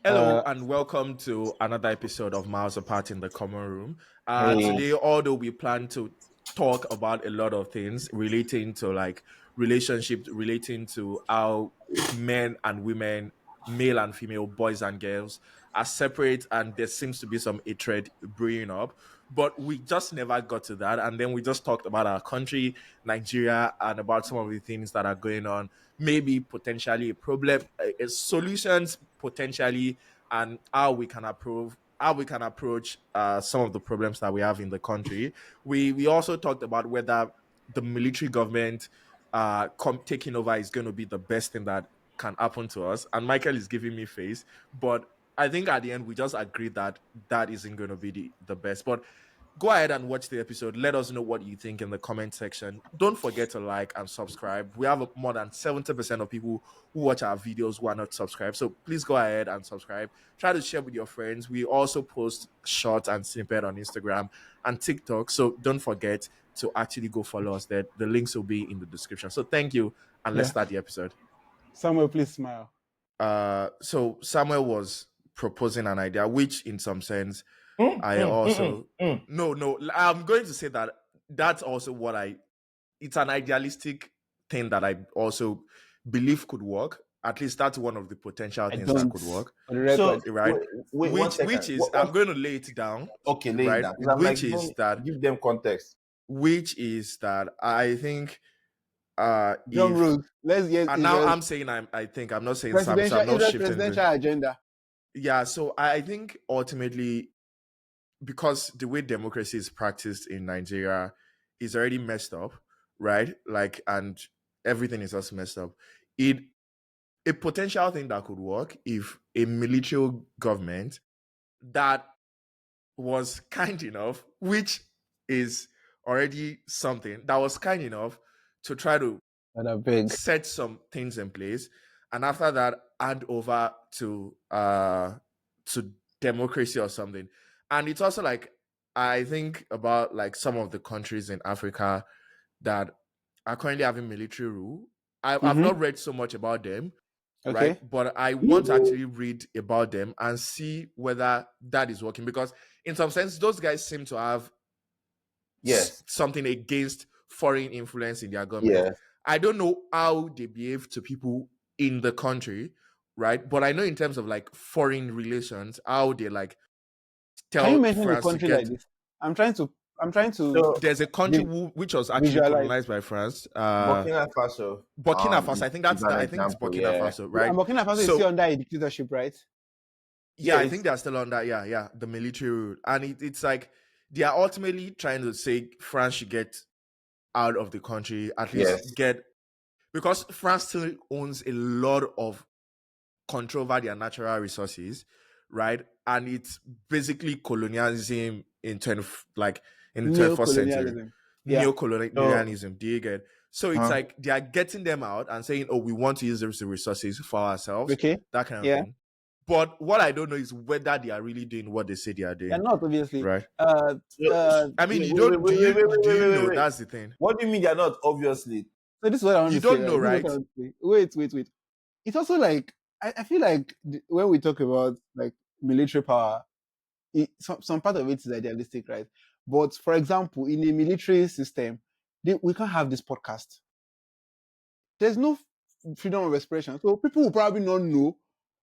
Hello Uh, and welcome to another episode of Miles Apart in the Common Room. hey, Today, although we plan to talk about a lot of things relating to like relationships, relating to how men and women, male and female, boys and girls are separate, and there seems to be some hatred brewing up. But we just never got to that, and then we just talked about our country, Nigeria, and about some of the things that are going on. Maybe potentially a problem, solutions potentially, and how we can approach some of the problems that we have in the country. We also talked about whether the military government taking over is going to be the best thing that can happen to us. And Michael is giving me face, but I think at the end we just agreed that that isn't going to be the best. But go ahead and watch the episode. Let us know what you think in the comment section. Don't forget to like and subscribe. We have more than 70% of people who watch our videos who are not subscribed. So please go ahead and subscribe. Try to share with your friends. We also post short and snippet on Instagram and TikTok. So don't forget to actually go follow us there. The links will be in the description. So thank you, and let's yeah. start the episode. Samuel, please smile. So Samuel was proposing an idea, which in some sense Mm, I mm, mm, mm, also mm. no, I'm going to say that that's also what I it's an idealistic thing that I also believe could work. At least that's one of the potential I things that don't. could work, For the So record, right? wait 1 second. Which is I'm going to lay it down, Okay, lay it right? down. 'Cause I'm like, give them context. Which is that I think drum if rules. Let's get and now Israel's I'm saying I'm think I'm not saying Sam, so presidential I'm not Israel shifting the presidential agenda. yeah. So I think ultimately, because the way democracy is practiced in Nigeria is already messed up, right? Like, and everything is just messed up. It a potential thing that could work if a military government that was kind enough, which is already something that was kind enough to try to But I beg. set some things in place, and after that hand over to democracy or something. And it's also like I think about like some of the countries in Africa that are currently having military rule. I've Mm-hmm. not read so much about them, right? Okay. But I want to actually read about them and see whether that is working, because in some sense those guys seem to have Yes. something against foreign influence in their government. Yes. I don't know how they behave to people in the country, right? But I know in terms of like foreign relations, how they like Can you tell mention a France to country like get. this? I'm trying to. I'm trying to So There's a country vi- which was actually visualize. colonized by France. Burkina Faso Burkina Faso. I think is an I think it's example. Burkina Yeah. Faso, Yeah, and right? Burkina Faso is still So under a dictatorship, right? yeah, Yeah. I think they're still on that. Yeah, the military rule, and it's like they are ultimately trying to say France should get out of the country, at least Yes. get, because France still owns a lot of control over their natural resources, right? And it's basically colonialism in 20, like in the 21st century, Neo-colonialism. Yeah. So neo-colonialism. Do you get? So it's huh? like they are getting them out and saying, "Oh, we want to use those resources for ourselves," Okay. that kind of Yeah. thing. But what I don't know is whether they are really doing what they say they are They're doing, not obviously. right? I mean, you Wait, don't. wait, wait, wait, wait, Do wait, you wait, wait, know? wait. That's the thing. What do you mean they're not? Obviously. So this is what I want You to say, don't know, right? This is right? what I want to say. Wait. It's also like I feel like when we talk about like military power, some part of it is idealistic, right? But for example, in a military system, we can't have this podcast. There's no freedom of expression, so people will probably not know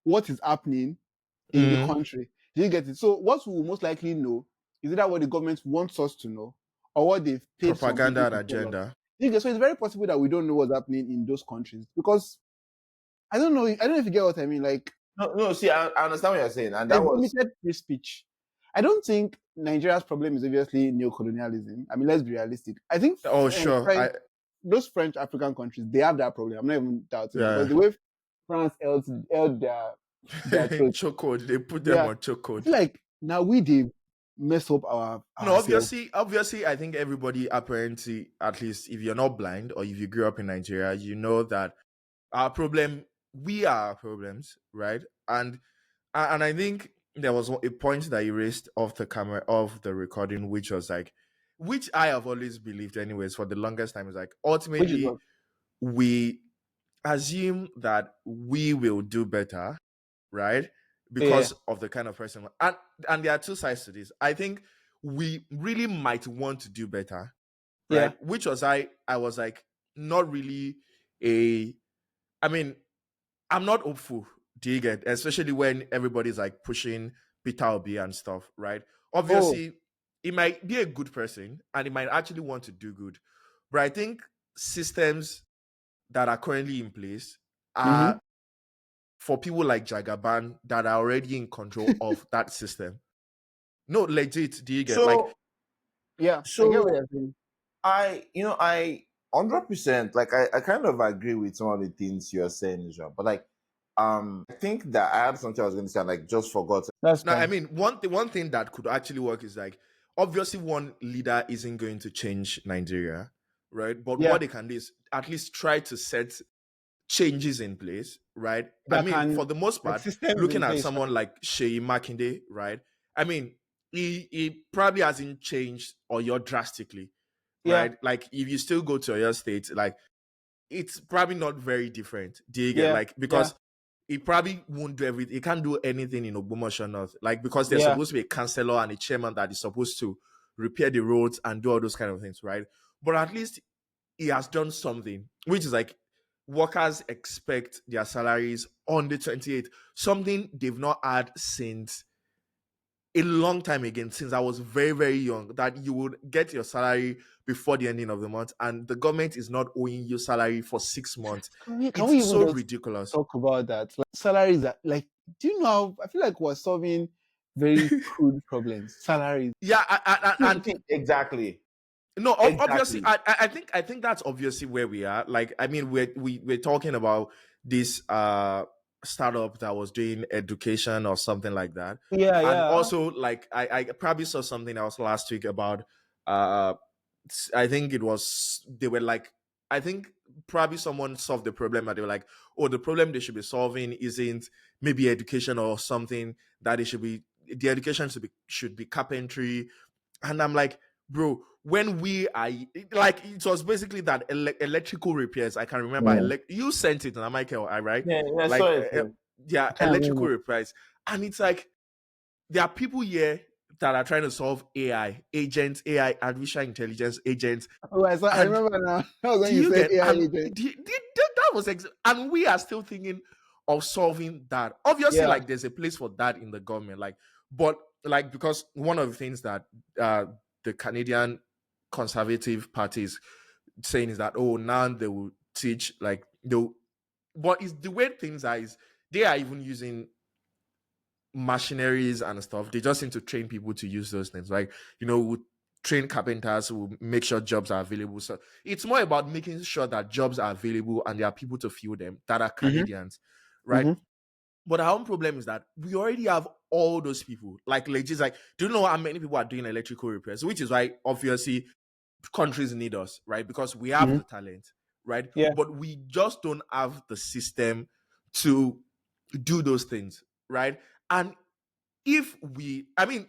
what is happening in the Mm. country. Do you get it? So what we will most likely know is either what the government wants us to know or what they've paid some Propaganda people and to tell us. agenda. So it's very possible that we don't know what's happening in those countries because I don't know. I don't know if you get what I mean. Like, No. See, I understand what you're saying, and that there's was limited free speech. I don't think Nigeria's problem is obviously neo-colonialism. I mean, let's be realistic. I think Oh, sure. those French African countries, they have that problem. I'm not even doubting it because Yeah. the way France held their throat. Chokehold. They put them Yeah, on I chokehold. feel like now we did mess up No, ourselves. obviously, I think everybody apparently, at least if you're not blind or if you grew up in Nigeria, you know that our problem, we are our problems, right? And I think there was a point that you raised off the camera, of the recording, which was like, which I have always believed, anyways, for the longest time, is like Which is ultimately what we assume that we will do better, right? Yeah. because of the kind of person. And there are two sides to this. I think we really might want to do better, Yeah. right? Which was I was like not really a. I mean, I'm not hopeful. Do you get? Especially when everybody's like pushing Peter Obi and stuff, right? Oh. Obviously, he might be a good person and he might actually want to do good, but I think systems that are currently in place Mm-hmm. are for people like Jagaban that are already in control of that system. No, legit. Do you get? Like, So Yeah. I get what so you're saying. I 100% like I kind of agree with some of the things you're saying, Israel. But like I think that I had something I was gonna say, and, like, just forgot. That's now, I fine. mean, one thing that could actually work is like obviously one leader isn't going to change Nigeria, right? But Yeah. what they can do is at least try to set changes in place, right? I That mean, can for the most like part, systems looking in at place, someone right? like Sheyi Makinde, right? I mean, he probably hasn't changed or you're drastically, Yeah. right? Like if you still go to your state, like it's probably not very different. Do you get Yeah. like Yeah. because he probably won't do everything. He can't do anything in Ogbomoso North, like because there's Yeah. supposed to be a councillor and a chairman that is supposed to repair the roads and do all those kind of things, right? But at least he has done something, which is like workers expect their salaries on the 28th, something they've not had since a long time again, since I was very, very young, that you would get your salary before the ending of the month, and the government is not owing you salary for 6 months. Can we It's even so just ridiculous. talk about that? Like salaries are like, do you know how I feel like we're solving very crude problems? Salaries. Yeah, and Exactly. no, obviously, Exactly. I think that's obviously where we are. Like, I mean, we're talking about this startup that was doing education or something like that, Yeah, and yeah. also like I probably saw something else last week about uh I think it was they were like I think probably someone solved the problem and they were like, oh, the problem they should be solving isn't maybe education or something that they should be the education should be carpentry, and I'm like, bro, when we are like, it was basically that electrical repairs. I can remember Mm. you sent it, and Michael, I right? Yeah, yeah, Like, sorry. yeah, I can't electrical remember. repairs, and it's like there are people here that are trying to solve AI agents, AI artificial intelligence agents, Oh, I and remember now. That was when do you you said get AI and agent. that was and we are still thinking of solving that. Obviously, Yeah. like there's a place for that in the government, like, but like because one of the things that uh the Canadian Conservative Party is saying is that, oh, now they will teach like they'll but it's the way things are is they are even using machineries and stuff. They just need to train people to use those things. Like, we train carpenters who make sure jobs are available. So it's more about making sure that jobs are available and there are people to fill them that are Mm-hmm. Canadians, right? Mm-hmm. But our own problem is that we already have all those people. Like legit, like, do you know how many people are doing electrical repairs? Which is why obviously countries need us, right? Because we have Mm-hmm. the talent, right? Yeah. But we just don't have the system to do those things, right? And if we I think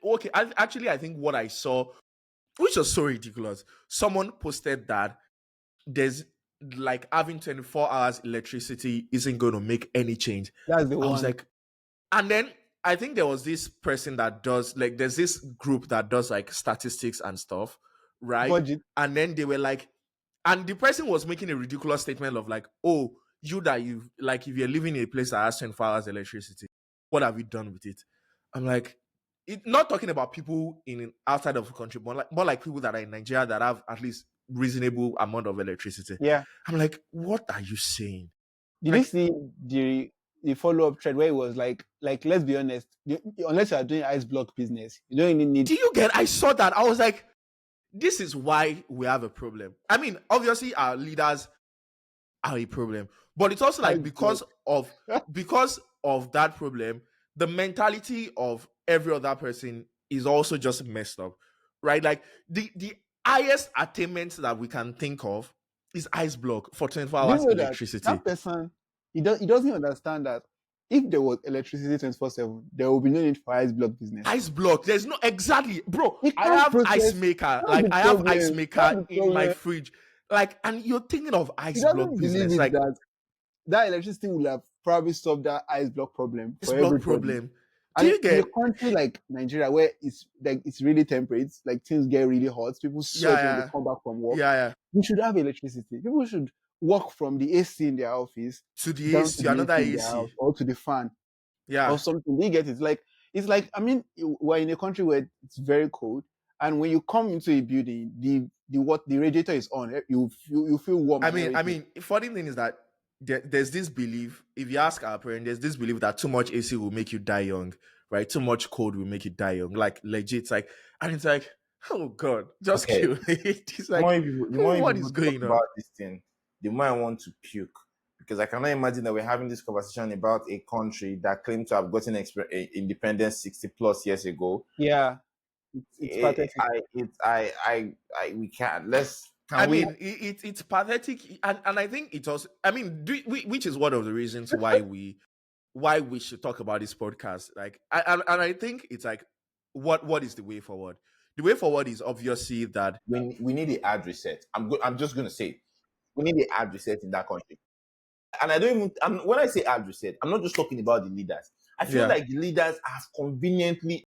okay I think what I saw, which was so ridiculous, someone posted that there's like having 24 hours electricity isn't going to make any change. That's the I was one. like, and then I think there was this person that does like there's this group that does like statistics and stuff, right? Budget. And then they were like, and the person was making a ridiculous statement of like, oh, you that you like if you're living in a place that has 24 hours electricity, what have you done with it? I'm like, not talking about people in outside of the country, but like more like people that are in Nigeria that have at least reasonable amount of electricity. Yeah. I'm like, what are you saying? Did you Like, see the follow up thread where it was like let's be honest, unless you are doing ice block business, you don't even need. do you get? I saw that. I was like, this is why we have a problem. I mean, obviously our leaders are a problem, but it's also Ice like block. because of that problem, the mentality of every other person is also just messed up, right? Like the highest attainment that we can think of is ice block for 24 Do you hours know that electricity. that person he doesn't understand that if there was electricity 24/7, there will be no need for ice block business. Ice block, there's no exactly, bro. He I can't have ice process. maker, That's like the I have ice problem. That's maker the in my problem. fridge, like, and you're thinking of He ice block doesn't believe business, it like that that electricity will have probably solve that ice block problem It's for block everybody. problem. Do And you in a get? country like Nigeria, where it's really temperate, like things get really hot, people Yeah, sweat when they yeah, come back from work. yeah, yeah. We should have electricity. People should walk from the AC in their office To the down to AC, the another AC in their house AC. or to the fan or Yeah. something. They get it. It's like I mean, we're in a country where it's very cold, and when you come into a building, the radiator is on. You feel warm I and mean, I everything. mean, funny thing is that there's this belief. If you ask our parents, there's this belief that too much AC will make you die young, right? Too much cold will make you die young. Like legit, it's like, and it's like, oh god, just Okay. kill it. It's The more like, what people is talk going on? about this thing, the more I want to puke. Because I cannot imagine that we're having this conversation about a country that claimed to have gotten independence 60 plus years ago. Yeah, it's pathetic. We can't. Let's, I can we? mean, it's pathetic, and I think it's also. I mean, which is one of the reasons why we should talk about this podcast. Like, and I think it's like, what is the way forward? The way forward is obviously that. We need a hard reset. I'm just going to say it. We need a hard reset in that country. And I don't even, when I say hard reset, I'm not just talking about the leaders. I feel Yeah. like the leaders have conveniently,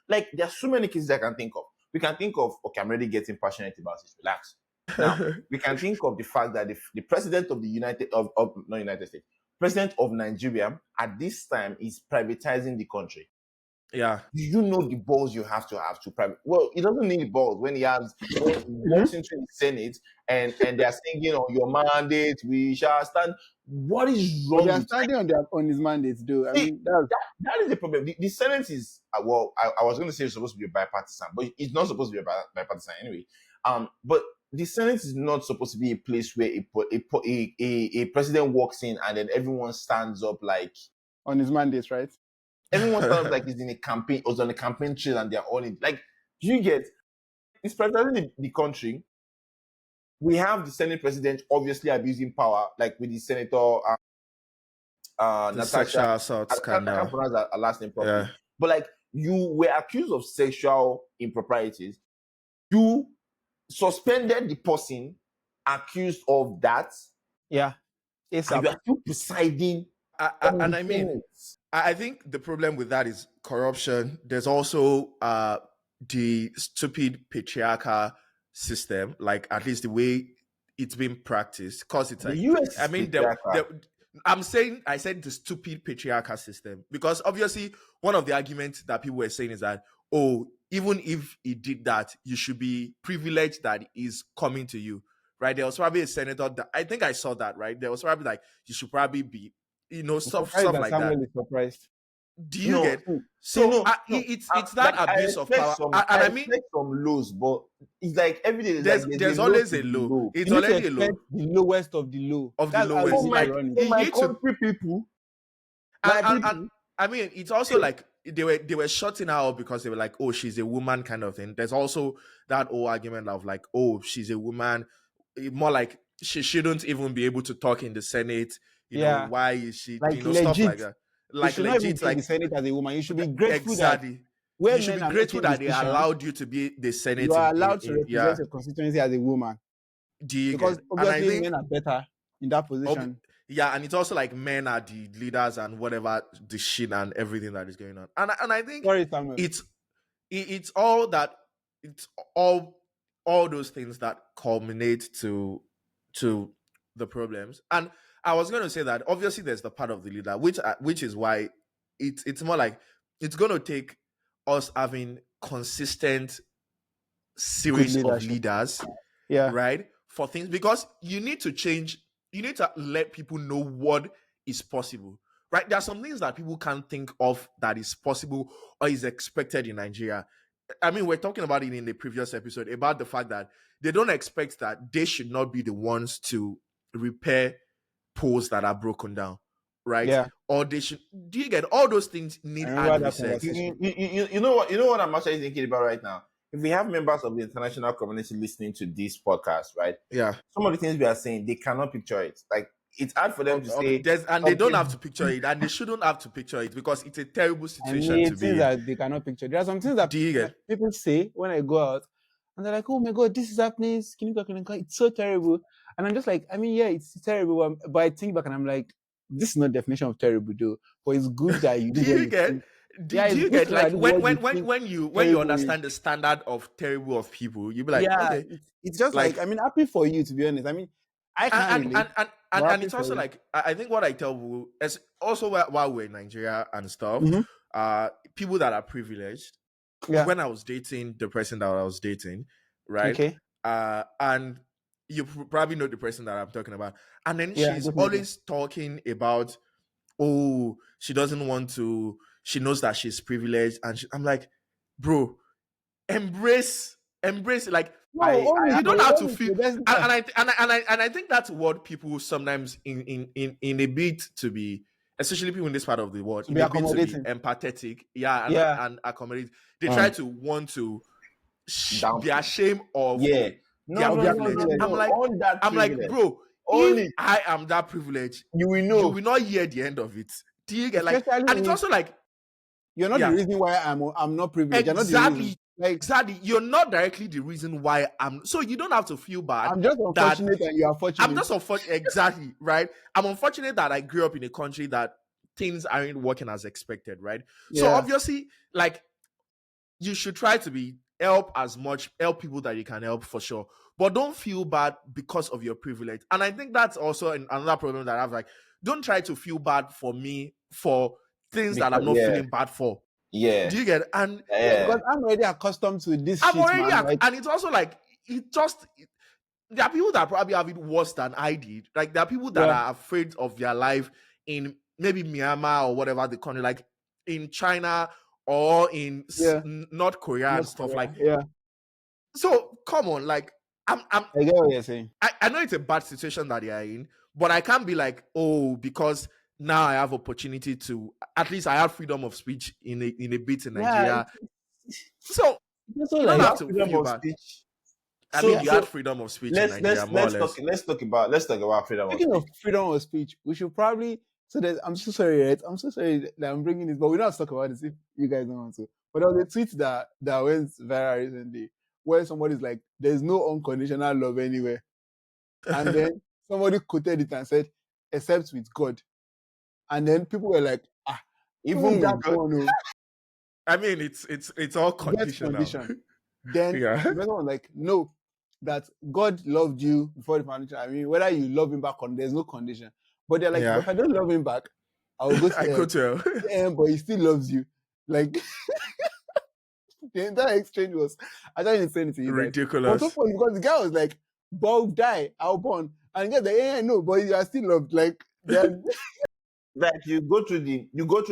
like, there are so many cases I can think of. We can think of, okay, I'm already getting passionate about this. Relax. Now, we can think of the fact that the president of not United States, president of Nigeria at this time is privatizing the country. Yeah. Do you know the balls you have to private? Well, he doesn't need balls when he walks into the Senate and they're singing on your mandate, we shall stand. What is But they wrong are with standing on his mandates, though. I See, mean, that's that is the problem. The Senate is I was going to say it's supposed to be a bipartisan, but it's not supposed to be a bipartisan anyway. But the Senate is not supposed to be a place where a president walks in and then everyone stands up like on his mandates, right? everyone stands up like he's in a campaign or on a campaign trail and they're all in. Like, do you get? It's privatizing the country. We have the Senate president obviously abusing power, like with the senator. The Natasha, sexual assault I can't scandal. pronounce her last name properly. Yeah. But like, you were accused of sexual improprieties. You suspended the person accused of that, Yeah, and you ASAP. are still presiding on And the I mean, Senate. I think the problem with that is corruption. There's also the stupid patriarchal system, like at least the way it's been practiced. Because it's The like, US I is mean, patriarchal. I said the stupid patriarchal system because obviously one of the arguments that people were saying is that, oh, even if he did that, you should be privileged that he's coming to you, right? There was probably a senator that I think I saw that, right? There was probably like, you should probably be, I'm surprised stuff that like that. Samuel is surprised. Do you No, get? see, So no, no. it's that Like, I abuse of respect power, some, and I mean, lows, but it's like every day there's a there's low to always a the low. low. It's You need to already a expect low the lowest of the low. of the That's how lowest. you For need my to Like run it. for you my need to, country people, my and people. I mean, it's also like they were shutting her up because they were like, oh, she's a woman, kind of thing. There's also that whole argument of like, oh, she's a woman, more like she shouldn't even be able to talk in the Senate. Yeah, Why is she? like Stuff like legit. that. You Like should not even legit, be in the like Senate as a woman. You should be grateful that exactly. where You should men be are grateful making that they decisions, allowed you to be the you Senate are allowed to yeah. represent your constituency as a woman. Do you Because get? And I obviously think men are better in that ob- position. yeah, and it's also like men are the leaders and whatever the shit and everything that is going on. And I think Sorry, Samuel. it's it's all that it's all those things that culminate to the problems. And I was going to say that obviously there's the part of the leader, which is why it's more like it's going to take us having consistent Good series of leadership. leaders, Yeah. right? For things because you need to change, you need to let people know what is possible. Right? There are some things that people can't think of that is possible or is expected in Nigeria. I mean, we're talking about it in the previous episode about the fact that they don't expect that they should not be the ones to repair poles that are broken down, right? Yeah. Or they should. Do you get all those things I need remember hard that reset? conversation. You know what I'm actually thinking about right now. If we have members of the international community listening to this podcast, right? Yeah. Some of the things we are saying, they cannot picture it. Like, it's hard for them to say And they don't have something. to picture it, and they shouldn't have to picture it because it's a terrible I situation mean, to be things in. that they cannot picture. There are some things that Do you get? people say when I go out, and they're like, "Oh my god, this is happening! It's so terrible." And I'm just like, I mean, yeah, it's terrible. But I think back and I'm like, this is not definition of terrible though, but it's good that you do Do what you you get? think. Yeah, Do it's you good get to like like do when what when you when think when you terrible is. understand the standard of terrible of people, you be like, Yeah, okay, it's just like, like I mean, happy for you, to be honest. I mean, I and can't and relate, and and, and, but and happy it's for also you. like I think what I tell people is also while we're in Nigeria and stuff, Mm-hmm. people that are privileged. Yeah. When I was dating the person that I was dating, right? Okay. And you probably know the person that I'm talking about, and then Yeah, she's definitely. always talking about, oh, she doesn't want to. She knows that she's privileged, and I'm like, bro, embrace it. Like No, own it, you don't though, have to own it, feel, though. and I think that's what people sometimes in a bit to be, especially people in this part of the world, to in be a bit to be accommodating. empathetic, yeah, Yeah. and accommodate. They try to want to be Downplay. ashamed of Yeah. their No, Of no, their no, privilege. no, privilege. I'm no. like, Own that privilege. bro, Own if it. I am that privileged, You will you know. will not hear the end of it. Do you get like? Especially And it's if also like, you're not the yeah, reason why I'm not privileged. You're not the reason. exactly, Like, exactly. You're not directly the reason why I'm. So you don't have to feel bad I'm just that unfortunate and you are I'm fortunate. just unfortunate. Exactly, right? I'm unfortunate that I grew up in a country that things aren't working as expected, right? So Yeah. obviously, like, you should try to be help people that you can help for sure, but don't feel bad because of your privilege. And I think that's also another problem that I have. Like, don't try to feel bad for me for things that Because I'm not yeah, feeling bad for. yeah, Do you get it? And Yeah, yeah. because I'm already accustomed to this I'm shit, already man. Like, and it's also like there are people that probably have it worse than I did. Like, there are people that yeah, are afraid of their life in maybe Myanmar or whatever the country, like in China or in yeah, North Korea and North stuff. Korea. Like, Yeah. so come on, like I'm I get what you're saying. I know it's a bad situation that they are in, but I can't be like, oh, because now I have opportunity to, at least I have freedom of speech in a bit in Yeah, Nigeria. So it's also you don't You like, have have to freedom feel of bad. speech. I So mean, yeah. you had freedom of speech in let's Nigeria, more or less. let's talk about freedom of Speaking speech. of freedom of speech, we should probably. So that I'm so sorry, right? I'm so sorry that I'm bringing this, but we don't have to talk about this if you guys don't want to. But there was a tweet that went viral recently where somebody's like, "There's no unconditional love anywhere," and then somebody quoted it and said, "Except with God," and then people were like, "Ah, even Even that with God, one, oh, I mean, it's all get conditional. condition." Then Yeah. the person was like, "No, that God loved you before the foundation. I mean, whether you love him back or there's no condition." But they're like, "But Yeah. if I don't love him back, I will go to I hell." could tell. But he still loves you. Like the entire exchange was, I don't even say anything to you guys. But it was so Ridiculous. funny because the guy was like, "Bob die, I'll born," and the guy like, "Yeah, no, but you are still loved." Like they're like you go through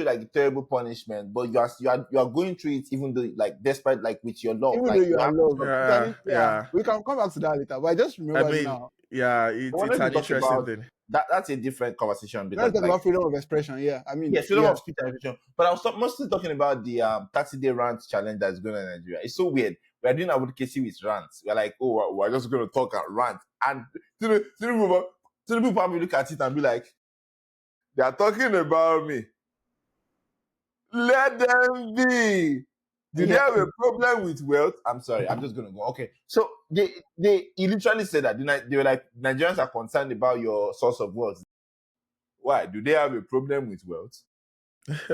like the terrible punishment, but you are going through it even though like despite like with your love, even though like you you are have loved. Yeah, Yeah, yeah. we can come back to that later. But I just I remembered mean, now. yeah, I it's wanted to an talk interesting about thing. that. That's a different conversation because Let's talk like about freedom of expression. Yeah, I mean, yeah, freedom yeah. of speech and expression. But I was mostly talking about the 30-day rant challenge that's going on in Nigeria. It's so weird. We're doing advocacy with rants. We're like, oh, we're just going to talk and rant. And to the people probably look at it and be like, they are talking about me. Let them be. Do they Yeah. have a problem with wealth? I'm sorry, I'm just gonna go. Okay. So he literally said that they were like, Nigerians are concerned about your source of wealth. Why? Do they have a problem with wealth?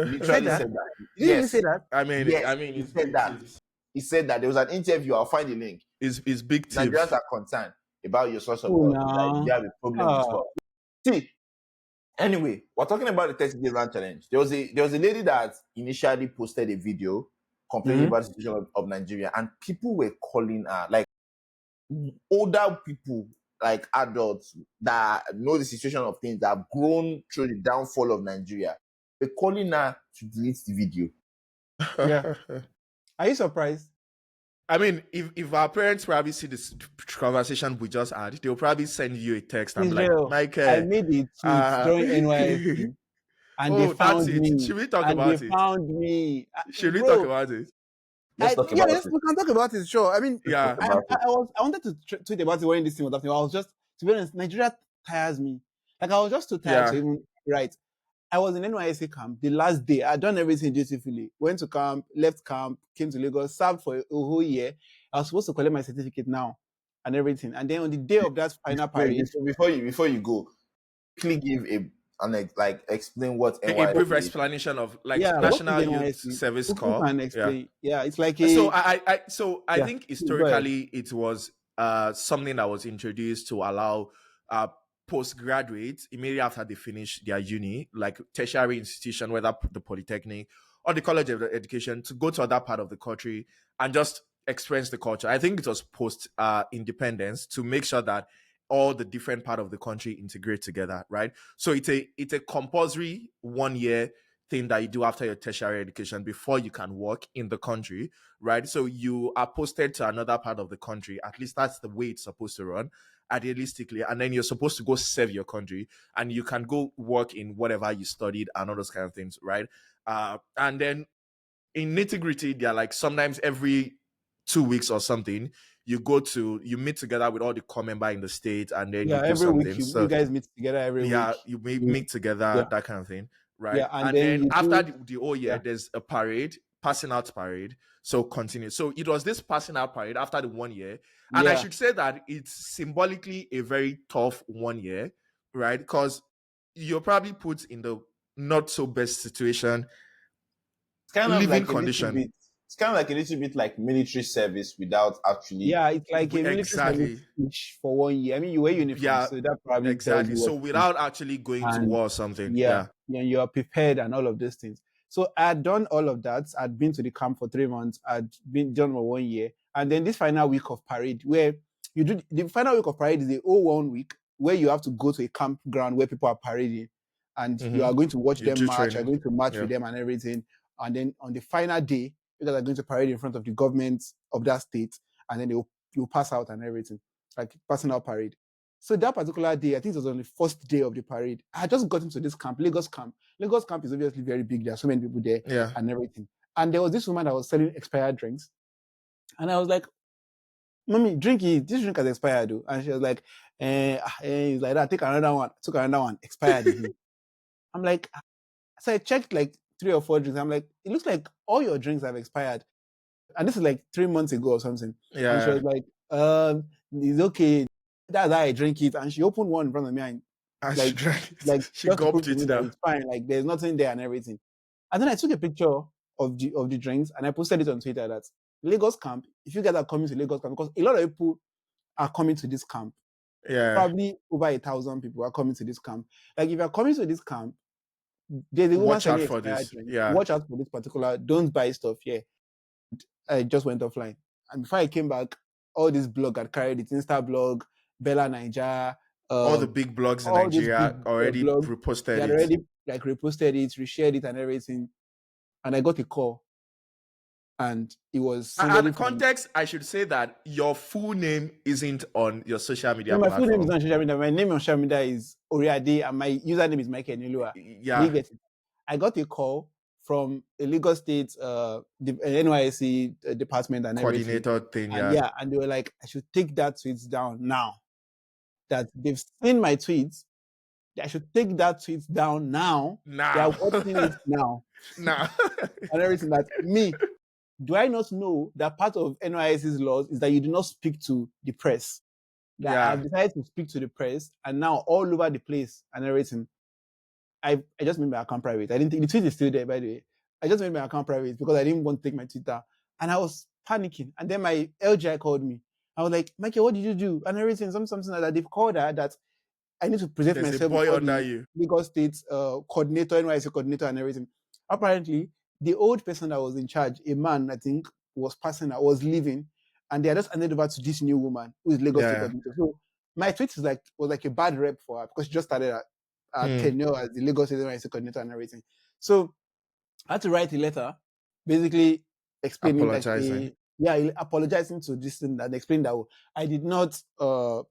He He said literally that. said that. Did he really say Yes. that? Yes, he It's said big that. tips. He said that there was an interview. I'll find the link. It's big Nigerians tips. are concerned about your source of Oh wealth. Like, no. they have a problem with Ah, wealth. See, anyway, we're talking about the 30-day run challenge. There was a lady that initially posted a video complaining mhm. about the situation of Nigeria, and people were calling her, like older people, like adults that know the situation of things that have grown through the downfall of Nigeria. They're calling her to delete the video. Yeah. Are you surprised? I mean, if our parents probably see this conversation we just had, they'll probably send you a text and be like, Israel, I Michael, made a tweet uh, during NYSC and they oh, that's found it. me. Should we talk And they about it? found me. Should we talk Bro, about it? Let's talk yeah, about yes, it. we can talk about it, sure. I mean, Let's talk Yeah. about it. I wanted to tweet about it when this thing was happening. I was just, to be honest, Nigeria tires me. Like, I was just too tired to Yeah. even write. I was in NYSC camp the last day. I'd done everything dutifully. Went to camp, left camp, came to Lagos, served for a whole year. I was supposed to collect my certificate now and everything. And then on the day of that final parade, Wait, before you go, quickly give and like explain what A brief NYSC is? explanation of like Yeah, what is National Youth NYSC? Service Who Corps. can Yeah. explain? Yeah, it's like So a I yeah. think Please go ahead. historically it was something that was introduced to allow postgraduates immediately after they finish their uni, like tertiary institution, whether the polytechnic or the college of education, to go to other part of the country and just experience the culture. I think it was post independence to make sure that all the different part of the country integrate together, right? So it's a compulsory 1 year thing that you do after your tertiary education before you can work in the country, right? So you are posted to another part of the country. At least that's the way it's supposed to run, idealistically. And then you're supposed to go serve your country, and you can go work in whatever you studied and all those kind of things, right? And then in nitty gritty, they're like sometimes every 2 weeks or something, you meet together with all the core member in the state, and then you Yeah, do every week something. you So guys meet together every yeah, week. you You, meet together, yeah, that kind of thing, right? yeah, and And then then you after do the whole year, yeah, there's a parade, passing out parade. So continue. So it was this passing out parade after the 1 year, and I yeah. should say that it's symbolically a very tough 1 year, right? Because you're probably put in the not so best situation, It's kind of living like a little condition. bit. It's kind of like a little bit like military service without actually. Yeah, it's like a military service Exactly. each for 1 year. I mean, you wear uniforms, Yeah, so that probably tells exactly. you what So it is. without actually going to And war or something, yeah, yeah. yeah, you are prepared and all of these things. So I had done all of that. I'd been to the camp for 3 months. I'd been done for 1 year, and then this final week of parade, where you do the final week of parade is a whole 1 week where you have to go to a campground where people are parading, and you are Mm-hmm. going to watch You them do march. You're training, going to march yeah. with them and everything. And then on the final day, you guys are going to parade in front of the government of that state, and then you'll pass out and everything, like passing out parade. So that particular day, I think it was on the first day of the parade, I had just got into this camp, Lagos camp. Lagos camp is obviously very big. There are so many people there Yeah. and everything. And there was this woman that was selling expired drinks. And I was like, Mommy, drink it. This drink has expired. Though. And she was like, it's like that. Take another one. Took another one. Expired again. I'm like, so I checked like 3 or 4 drinks. I'm like, it looks like all your drinks have expired. And this is like 3 months ago or something. And she Yeah. was like, it's okay. That's how I drink it. And she opened one in front of me and And she like drank it. like She just to prove gulped to me it that down. it's fine, like there's nothing there and everything. And then I took a picture of the drinks and I posted it on Twitter that Lagos camp, if you guys are coming to Lagos camp, because a lot of people are coming to this camp, Yeah. probably over 1,000 people are coming to this camp. Like if you're coming to this camp, there's a woman Watch out selling for expired this. drinks. Yeah. Watch out for this particular, don't buy stuff here. I just went offline. And before I came back, all this blog had carried it, Insta blog, Bella Niger, All the big blogs in all these big Nigeria already blogs, they reposted had it. already like reposted it, reshared it, and everything. And I got a call, and it was And somebody the from. context, I should say that your full name isn't on your social media No, my full name is platform. not social media. My name on social media is Oriade, and my username is Michael Nilua. Do you Yeah. get it? I got a call from a Lagos State the NYSC department and everything. Coordinator thing, And yeah. yeah, and they were like, I should take that tweet down now. That they've seen my tweets. I should take that tweet down now. They are Now. watching it now. Now. And everything that me, do I not know that part of NYS's laws is that you do not speak to the press? That Yeah. I've decided to speak to the press, and now all over the place and everything. I just made my account private. I didn't think the tweet is still there, by the way. I just made my account private because I didn't want to take my Twitter. And I was panicking. And then my LGI called me. I was like, Michael, what did you do? And everything, something like that. They've called her that I need to present There's a myself boy before under the you. Lagos State coordinator, NYC coordinator, and everything. Apparently, the old person that was in charge, a man, I think, was passing out, was leaving, and they are just handed over to this new woman who is Lagos State Yeah. coordinator. So my tweet was like a bad rep for her because she just started her tenure as the Lagos State NYC coordinator and everything. So I had to write a letter, basically explaining Apologizing. apologizing to this thing and explaining that I did not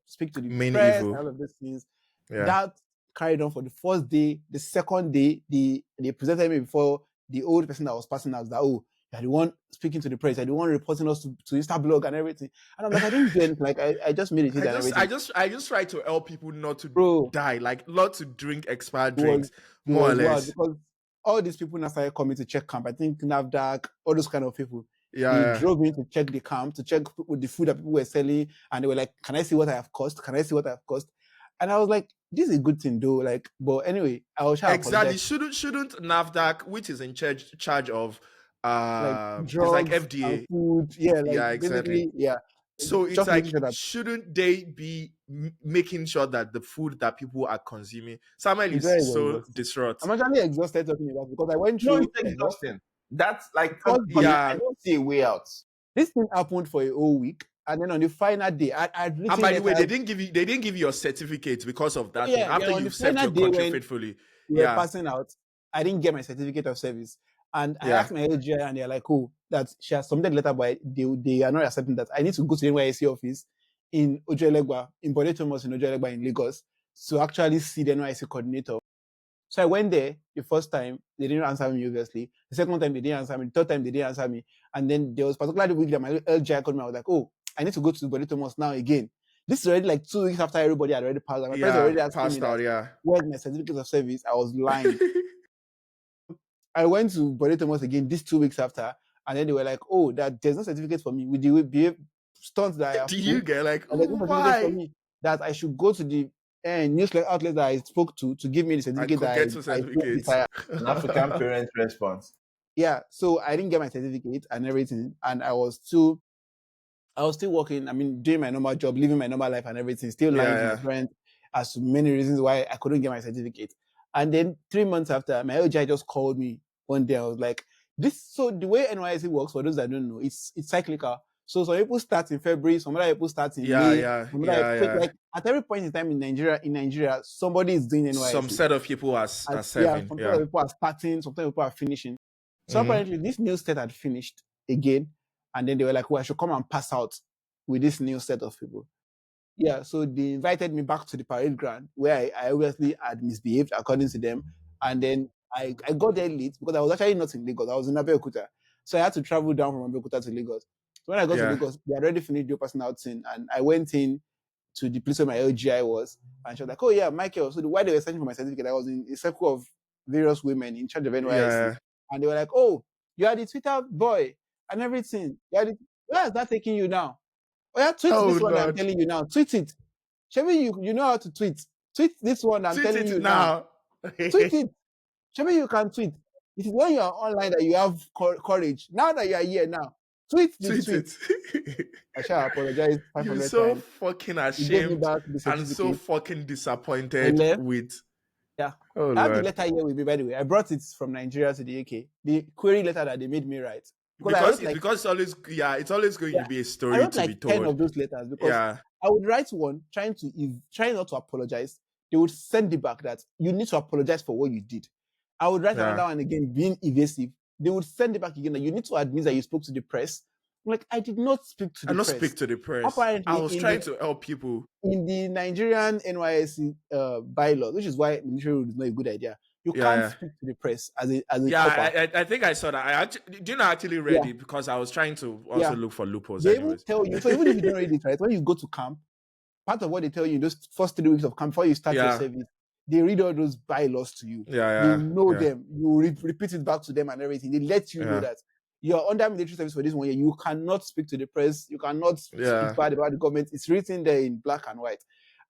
speak to the Main press and evil. all of these things. Yeah. That carried on for the first day. The second day, they presented me before the old person that was passing out that, oh, you're the one speaking to the press, you're the one reporting us to Insta blog and everything. And I'm like, I didn't do anything. Like I just made it hit and everything. I just try to help people not to Bro, die, like not to drink expired it was drinks, more or wild less. because all these people now started coming to check camp. I think NAVDAC, all those kind of people. They Yeah. drove in to check the camp, to check with the food that people were selling, and they were like, "Can I see what I have cost? Can I see what I have cost?" And I was like, this is a good thing though. Like, but anyway, I will try to Exactly. apologize. Shouldn't NAFDAC, which is in charge of Like it's like drugs and FDA. food. Yeah, like Yeah, exactly. basically, yeah. So it's Just making like, sure that shouldn't they be making sure that the food that people are consuming? Samuel it's is very so exhausting. distraught. I'm actually exhausted talking about it because I went No, through it's a lot. exhausting. That's like for First me, day, I Yeah. don't see a way out. this thing happened for a whole week, and then on the final day, I'd And written by the way, letters. they didn't give you your certificate because of that thing. Yeah, After on the you've served final your day country when faithfully. we were Yeah. passing out, I didn't get my certificate of service. And I Yeah. asked my LGI, and they're like, "Oh, that she has submitted letter, but they are not accepting that. I need to go to the NYSC office in Ojoelegba, in Bode Thomas in Ojoelegba in Lagos, to actually see the NYSC coordinator." So I went there the first time, they didn't answer me, obviously. The second time, they didn't answer me. The third time, they didn't answer me. And then there was particularly the week that my LGI called me. I was like, oh, I need to go to Bode Thomas now again. This is already like 2 weeks after everybody had already passed. And my parents were Yeah. already asking me Passed that, out. Yeah. where's my certificate of service? I was lying. I went to Bode Thomas again this 2 weeks after, and then they were like, "Oh, that there's no certificate for me with the behave stunts that I have Do you pulled, get like, and there's no certificate for why? me that I should go to the newsletter outlet that I spoke to give me the I certificate could that get two I don't certificates. desire." An African parent response. Yeah, so I didn't get my certificate and everything, and I was still working. I mean, doing my normal job, living my normal life and everything, still lying to my Yeah. parents as to many reasons why I couldn't get my certificate. And then 3 months after, my LGI just called me one day. I was like, "This." So the way NYSC works, for those that don't know, it's cyclical. So some people start in February, some other people start in Yeah. May. Yeah. Some other, Yeah. so Yeah. like at every point in time in Nigeria, somebody is doing Some NYSC. set of people are And yeah, serving. sometimes Yeah. people are starting, sometimes people are finishing. So Mhm. apparently this new set had finished again. And then they were like, well, I should come and pass out with this new set of people. Yeah, so they invited me back to the parade ground where I obviously had misbehaved according to them. And then I got there late because I was actually not in Lagos. I was in Abeokuta. So I had to travel down from Abeokuta to Lagos. So when I got to Yeah. Lagos, they had already finished the person out thing. And I went in to the place where my LGI was. And she was like, oh yeah, Michael. So while they were searching for my certificate, I was in a circle of various women in charge of NYSC. Yeah. And they were like, oh, you are the Twitter boy and everything. Where is that taking you now? Oh yeah, tweet Oh this one that I'm Lord. telling you now. Tweet it. Shebi, you know how to tweet. Tweet this one I'm Tweet telling you it now. now. Tweet it. Shebi, you can tweet. It is when you are online that you have courage. Now that you are here now, tweet the Tweet tweet. it. I shall apologize You're 500 so times. fucking He gave me ashamed back the and so certificate. fucking I disappointed left. with. Yeah. Oh I have the Lord. letter here with me, by the way. I brought it from Nigeria to the UK. The query letter that they made me write. Because it's always it's always going Yeah, to be a I story wrote to be like 10 told. of those letters because Yeah. I would write one trying not to apologize. They would send it back that you need to apologize for what you did. I would write Yeah. another one again being evasive. They would send it back again that you need to admit that you spoke to the press. I'm like, I did not speak to I the not press. speak to the press. Apparently, I was trying to help people. in the Nigerian NYSC bylaws, which is why military rule is not a good idea. You can't speak to the press as a copper. I think I saw that. I actually didn't actually read it because I was trying to also look for loopholes. They even Anyways, tell you. So even if you don't read it, right, when you go to camp, part of what they tell you in those first 3 weeks of camp before you start your service, they read all those bylaws to you. You know them. You repeat it back to them and everything. They let you know that you're under military service for this 1 year. You cannot speak to the press. You cannot speak bad about the government. It's written there in black and white.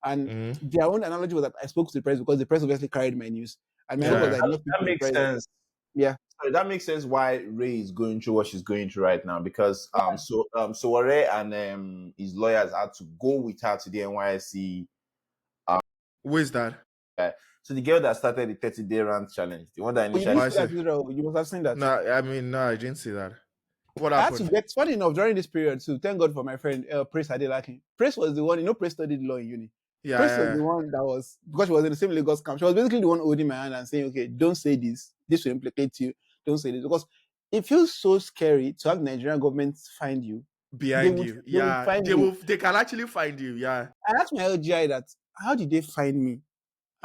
And their own analogy was that I spoke to the press because the press obviously carried my news. And my hope was that I did not speak to the press. Sense. Yeah. So that makes sense why Ray is going through what she's going through right now because Sowore and his lawyers had to go with her to the NYSC. Who is that? So the girl that started the 30-day rant challenge, the one that initially you must have seen that. No, I didn't see that. What I happened? had to get funny enough during this period too. Thank God for my friend Praise Adelaki. Praise was the one, Praise studied law in uni. Yeah, Praise was the one that was, because she was in the same Lagos camp, she was basically the one holding my hand and saying, okay, don't say this. This will implicate you. Don't say this. Because it feels so scary to have the Nigerian government find you. Behind you. They can actually find you. Yeah. I asked my LGI that, how did they find me?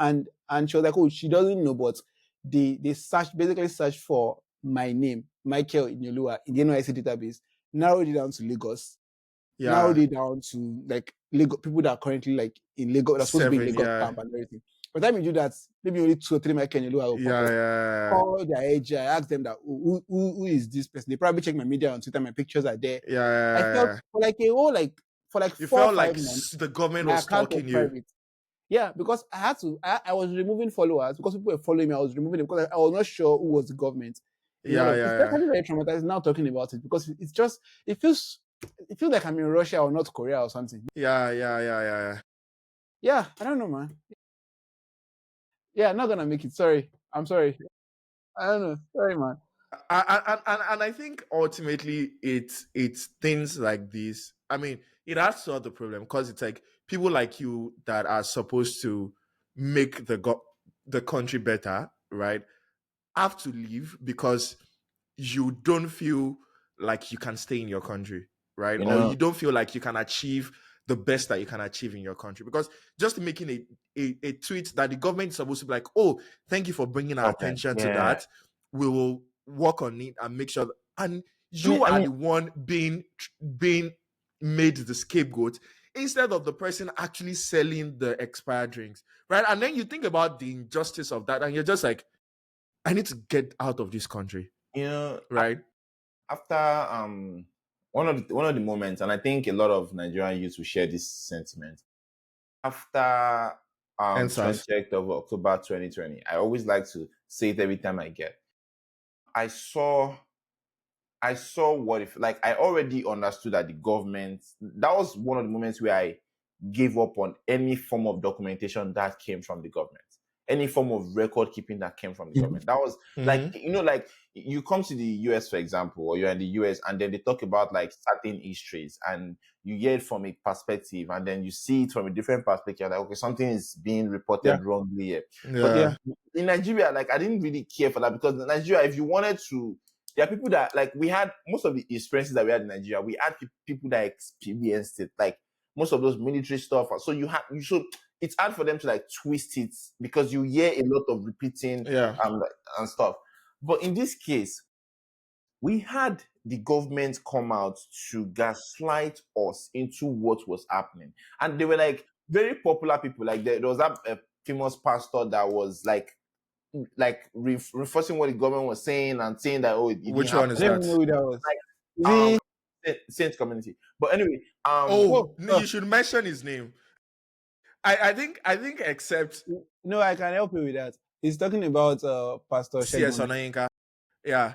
And she was like, oh, she doesn't know, but they basically searched for my name, Michael Inyolua, in the NYSC database, narrowed it down to Lagos. Yeah. Narrowed it down to like Lagos, people that are currently like in Lagos, that's supposed to be in Lagos camp and everything. By the time you do that, maybe only 2 or 3 Michael Inyolua will pop up. Call their age, I asked them that who is this person? They probably check my media on Twitter, my pictures are there. I felt for like a whole for like you 4 or 5 felt like months, the government was stalking you. Private. Yeah, because I had to. I was removing followers because people were following me. I was removing them because I was not sure who was the government. Yeah, It's yeah, actually very traumatizing now talking about it because it's just it feels like I'm in Russia or North Korea or something. yeah, yeah, yeah, yeah, yeah. Yeah, I don't know, man. Yeah, not gonna make it. Sorry, I'm sorry. I don't know. Sorry, man. And I think ultimately it's things like this. I mean, it has solved the problem because it's like people like you that are supposed to make the country better, right? Have to leave because you don't feel like you can stay in your country, right? You Or know, you don't feel like you can achieve the best that you can achieve in your country. Because just making a tweet that the government is supposed to be like, oh, thank you for bringing our problem. attention to Yeah. that. We will work on it and make sure. And I mean, you I are mean, the one being made the scapegoat instead of the person actually selling the expired drinks, right? And then you think about the injustice of that, and you're just like, I need to get out of this country, you know, right? after one of the moments, and I think a lot of Nigerian youth will share this sentiment. After Answers. 20th of October 2020, I always like to say it every time I get. I saw I saw what if like I already understood that the government, that was one of the moments where I gave up on any form of documentation that came from the government, any form of record keeping that came from the government. That was like, Mm-hmm. like you come to the US, for example, or you're in the US and then they talk about like certain histories and you hear it from a perspective and then you see it from a different perspective. Like, okay, something is being Yeah, reported wrongly here. But yeah, Yeah. in Nigeria, like I didn't really care for that because in Nigeria, if you wanted to, there are people that like we had most of the experiences that we had in Nigeria. We had people that experienced it, like most of those military stuff. So so it's hard for them to like twist it because you hear a lot of repeating Yeah. and stuff. But in this case, we had the government come out to gaslight us into what was happening, and they were like very popular people. Like there was that famous pastor that was like reinforcing what the government was saying and saying that it didn't Which one happen. is I don't even know that? who that was. Is Like he? Saint community. But anyway, Oh, Oh, no, you should mention his name. I think except no, I can help you with that. He's talking about Pastor CS Shegun. Onayinka. Yeah.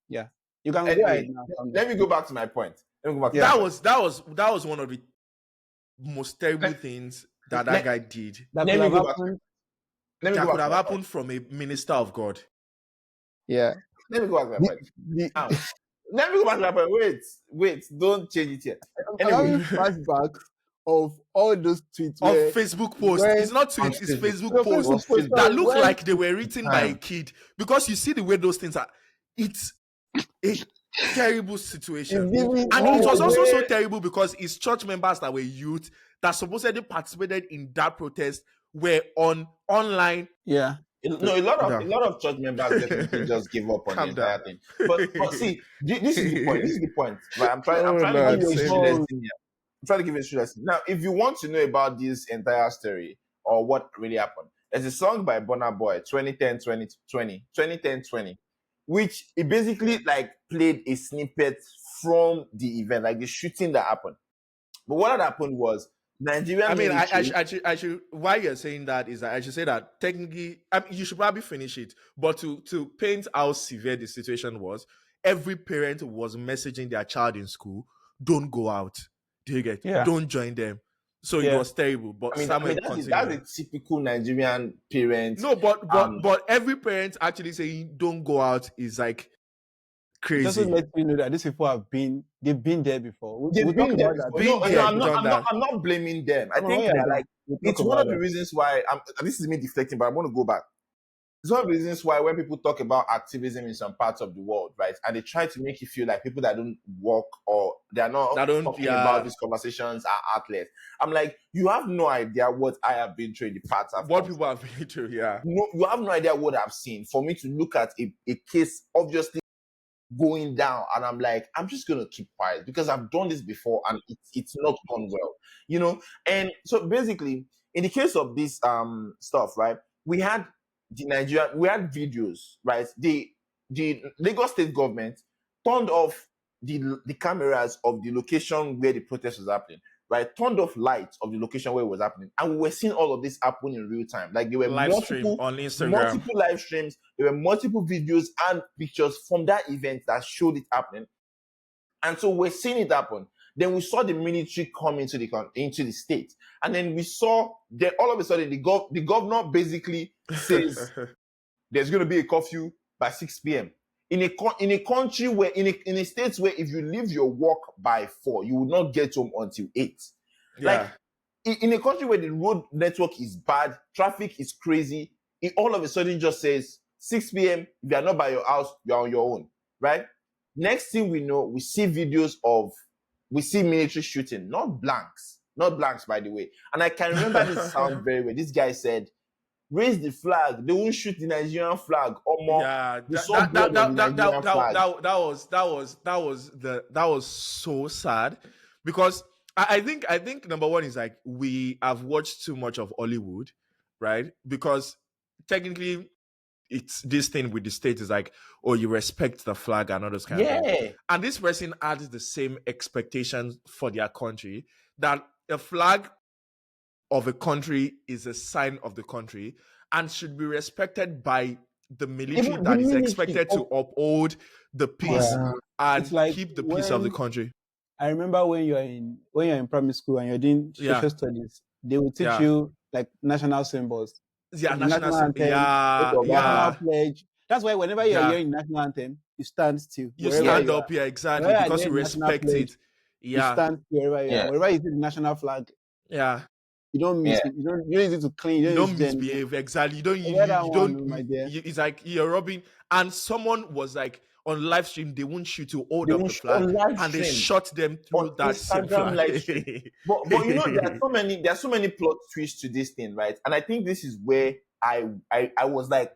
Yeah, you can go ahead anyway, now. let me go back to my point. Let me go back to my Yeah, That was one of the most terrible point. things Let, that let, guy did that could let me have go back. happened. Let me that go could back to have my point. happened from a minister of God. Yeah. Let me go back to my The, point. the, Now, let me go back to my point. Wait, don't change it here. I'm Anyway, having flashbacks of all those tweets Of where Facebook post. It's when not on tweets, it's Facebook, Facebook no post Facebook was post, Facebook that sorry, look when like they were written by a time. kid. Because you see the way those things are. It's a terrible situation. it's giving And it was also so Where terrible because it's church members that were youth that supposedly participated in that protest were on online. yeah. no, Calm a down. lot of church members definitely just give up on the Calm down. entire thing. But see, this is the point. This is the point. Right? I'm Oh trying to give Lord, you a save history me. lesson here. I'm trying to give you a history lesson. Now, if you want to know about this entire story or what really happened, there's a song by Burna Boy, 2010, 2020, 2010, 20, which it basically like played a snippet from the event, like the shooting that happened. But what had happened was I Nigerian mean, military. I should. Why you're saying that is that I should say that technically, I mean, you should probably finish it. But to paint how severe the situation was, every parent was messaging their child in school, "Don't go out. Do you get? Yeah. Don't join them." So it Yeah. was terrible. But I mean Samuel, that's continue. a typical Nigerian parent. No, but but Um, but every parent actually saying don't go out is like It also crazy. lets me know that these people they've been there before. They've We'll talk been there about that. before. Been No, there, I'm not. done that. I'm not blaming them. I Oh, think yeah, that yeah. like We'll talk it's one about of the that. reasons why. This is me deflecting, but I want to go back. It's one of the reasons why when people talk about activism in some parts of the world, right, and they try to make you feel like people that don't work or they are not That don't, talking about yeah. these conversations are heartless. I'm like, you have no idea what I have been through in the past I've What come people from. have been through, yeah. No, you have no idea what I've seen. For me to look at a case, obviously going down and I'm like, I'm just gonna keep quiet because I've done this before and it's not gone well, and so basically in the case of this stuff, right, we had we had videos, right, the Lagos state government turned off the cameras of the location where the protest was happening, right, turned off lights of the location where it was happening, and we were seeing all of this happen in real time. Like there were Live stream on Instagram. multiple live streams, there were multiple videos and pictures from that event that showed it happening. And so we're seeing it happen. Then we saw the military come into the state, and then we saw that all of a sudden the governor basically says there's going to be a curfew by 6 p.m. In a country where in a state where if you leave your work by 4, you will not get home until 8. Yeah. Like in a country where the road network is bad, traffic is crazy, it all of a sudden just says 6 p.m. If you are not by your house, you're on your own, right? Next thing we know, we see military shooting, not blanks, by the way. And I can remember this sound very well. This guy said, "Raise the flag. They won't shoot the Nigerian flag." Yeah, that was so sad, because I think number one is like we have watched too much of Hollywood, right? Because technically it's this thing with the state is like, oh, you respect the flag and all those kind of things. And this person adds the same expectations for their country, that a flag of a country is a sign of the country and should be respected by the military that is expected to uphold the peace and like keep the peace of the country. I remember when you're in primary school and you're doing social studies, they will teach you like national symbols. Yeah, national anthem, national pledge. That's why whenever you're hearing national anthem, you stand still. You stand up, exactly, because you respect it. You stand still wherever you are. Wherever you see the national flag. Yeah. You don't miss it. You don't use it to clean. You don't misbehave. Exactly. You don't. It's like you're robbing. And someone was like on live stream, they won't shoot to hold up the flag, and they shot them through that same flag. but you know, there are so many plot twists to this thing, right? And I think this is where I was like,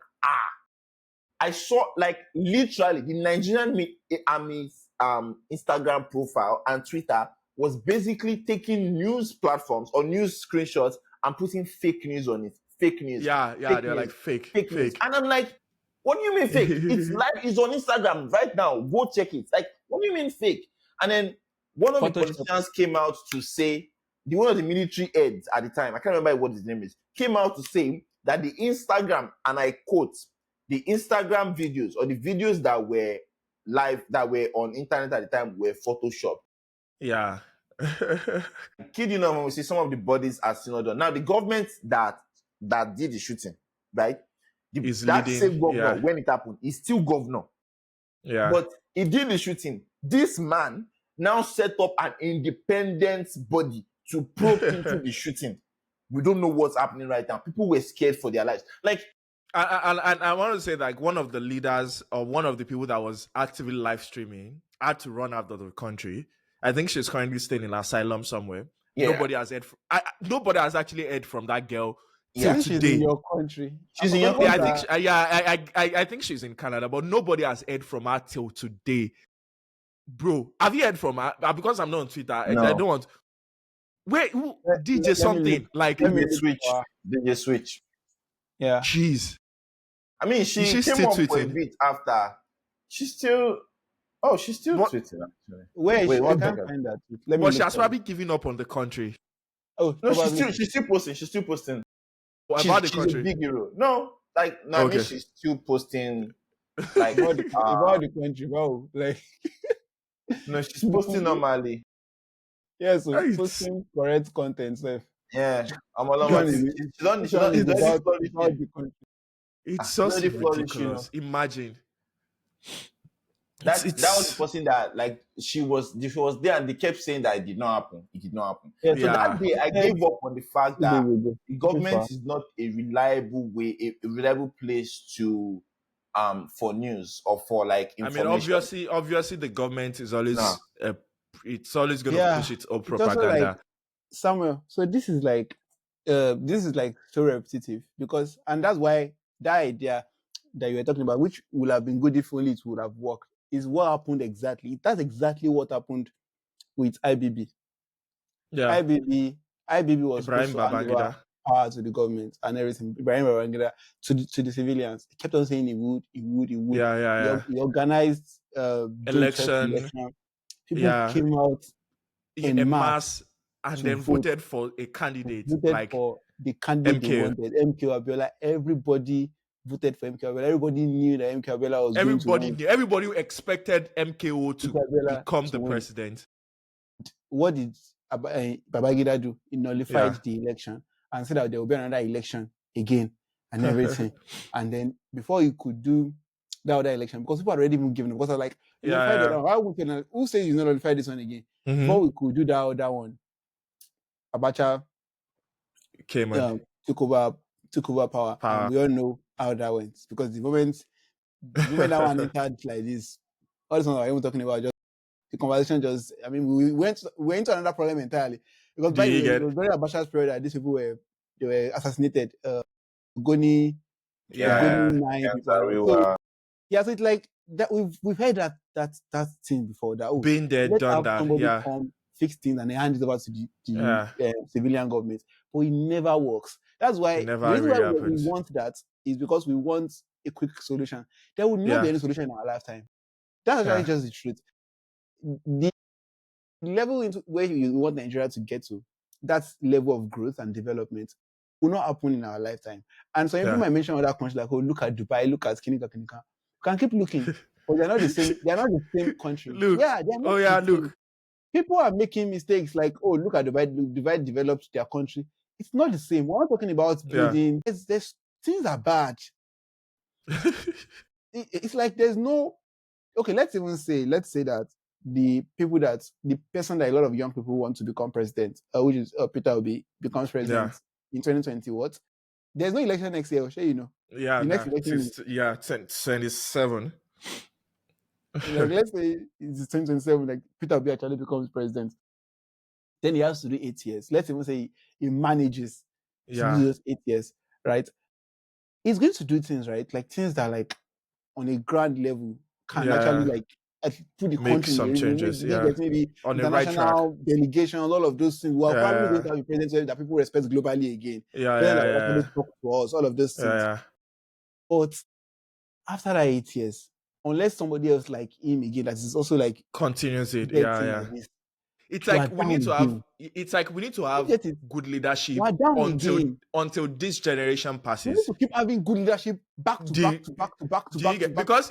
I saw like literally the Nigerian Army's Instagram profile and Twitter was basically taking news platforms or news screenshots and putting fake news on it. Fake news. Yeah, they're like fake. News. And I'm like, what do you mean fake? It's live, it's on Instagram right now. Go check it. Like, what do you mean fake? And then one of the politicians came out to say, one of the military heads at the time, I can't remember what his name is, came out to say that the Instagram, and I quote, the Instagram videos or the videos that were live, that were on internet at the time were photoshopped. Yeah. Kid, you know, when we see some of the bodies are still not done. Now, the government that did the shooting, right? That same governor, when it happened, is still governor. Yeah. But he did the shooting. This man now set up an independent body to probe into the shooting. We don't know what's happening right now. People were scared for their lives. Like, and I want to say, like, one of the leaders or one of the people that was actively live streaming had to run out of the country. I think she's currently staying in asylum somewhere. Yeah. Nobody has heard. Nobody has actually heard from that girl till today. She's in your country. She's in your country. I think she's in Canada, but nobody has heard from her till today. Bro, have you heard from her? Because I'm not on Twitter. No. I don't want. Wait, DJ something like DJ switch. Yeah. Jeez. I mean, she came up for a bit after. She's still tweeting, actually. Wait, I can't find that. But she has probably given up on the country. Oh, no, she's still posting. She's still posting. What about the country? She's a big hero. No, like, no, okay. I mean, she's still posting, like, about the country. Wow, like, no, she's posting normally. Yeah, so posting correct content, Seth. Yeah, I'm all about it. It's so ridiculous. Imagine. That was the person that, like, she was there and they kept saying that it did not happen. It did not happen. Yeah, so that day I gave up on the fact that the government is not a reliable place to for news or for, like, information. I mean, obviously the government is always it's always going to push its own propaganda. Like, Samuel, so this is like so repetitive because, and that's why that idea that you were talking about, which would have been good if only it would have worked, is what happened exactly. That's exactly what happened with IBB. Yeah. IBB was Ibrahim Babangida power to the government and everything. Ibrahim Babangida to the civilians. He kept on saying he would. Yeah. He organized election. People came out in mass. and to then vote, voted for a candidate voted like for the candidate they MK. wanted, MK Abiola. Everybody voted for MK Abiola. Everybody knew that MK Abiola was going to Everybody win. knew. Everybody expected MKO MK to Abiola become to the win. president. What did Babangida do? He nullified Yeah. the election and said that there will be another election again and everything. And then before he could do that other election, because people had already been given, because I was like, you nullified the other one. Who says you nullify this one again? Before we could do that other one, Abacha Came on. took over power, and we all know how that went. Because the moment that one entered like this, all this one I was talking about, just the conversation just, I mean, we went into another problem entirely. Because by the way, it was very Abacha's period that these people were assassinated. Goni, Yeah. 9 people. So yeah, so it's like that we've heard that thing before, that Been there, let's done have that. somebody Yeah. come fix things and they hand it over to the Yeah. civilian government, but it never works. That's It why the never reason why really we happens. want that is because we want a quick solution. There will not be any solution in our lifetime. That's actually just the truth. The level into where you want Nigeria to get to, that level of growth and development, will not happen in our lifetime. And so people might mention other countries like, oh, look at Dubai, look at Kinika. You can keep looking, but they're not the same. They're not the same country. Look. Yeah, they're not the same. Look. People are making mistakes like, oh, look at Dubai. Dubai developed their country. It's not the same. We're not talking about building. There's things are bad. It's like there's no. Okay, let's say that the person that a lot of young people want to become president, which is Peter Obi, becomes president in 2020. What? There's no election next year, sure, you know. Yeah, the next election is 27. Like, let's say it's 2027, like Peter Obi actually becomes president. Then he has to do 8 years. Let's even say he manages to do those 8 years, right? He's going to do things, right? Like things that, like, on a grand level can actually, like, put the make country some changes. Maybe on the international right delegations, all of those things. We're probably going to have a president that people respect globally again. Talk to us, all of those things. But after that 8 years, unless somebody else like him again that is also like continues it, like this, it's like we need to have. It's like we need to have good leadership until this generation passes. We need to keep having good leadership back to back.